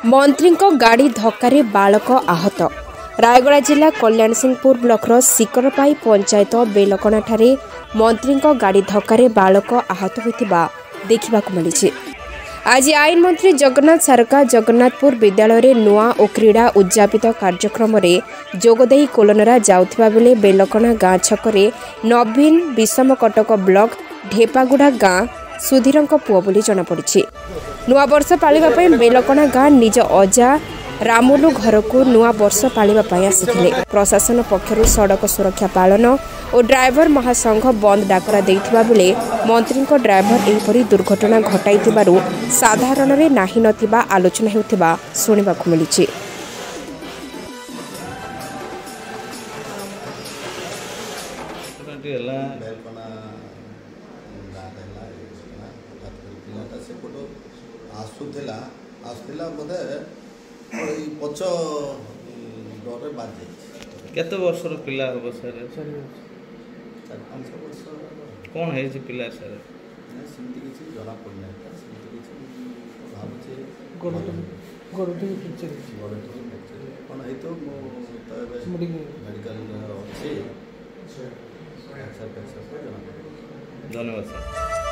मंत्री गाड़ी धक्के बालक आहत। रायगड़ा जिला कल्याण सिंहपुर ब्लॉकर सिकरपाई पंचायत बेलकणाठारे मंत्री गाड़ी धक्के बालक आहत होता देखा मिली। आज आईन मंत्री जगन्नाथ सारका जगन्नाथपुर विद्यालय नुआ और क्रीड़ा उद्यापित कार्यक्रम में जोगदे कोलनरा जाउथिबा बेले बेलकणा गाँ छकरे नवीन विषमकटक ब्लॉक ढेपागुड़ा गाँ सुधीर पुओ बोली जनापड़ी। नुआ वर्ष पालिबा बेलकणा गाँ निज अजा रामुलु घर को नुआ वर्ष पालिबा आसिथिले। प्रशासन पक्षरु सड़क सुरक्षा पालन और ड्राइवर महासंघ बंद डाकरा देइथिबा बेले मंत्री ड्राइवर एहिपरि दुर्घटना घटाइथिबारु साधारण रे नाही नथिबा आलोचना हेउथिबा सुनिबाकु मिलिछि। केते वर्षर पिला हो सर? 4-5 वर्ष। कौन है पिला सर? सेमती किसी जरा पड़ना भावुचे गोड़े फ्रैक्चर कौन है तो मेडिकल अच्छे। धन्यवाद सर।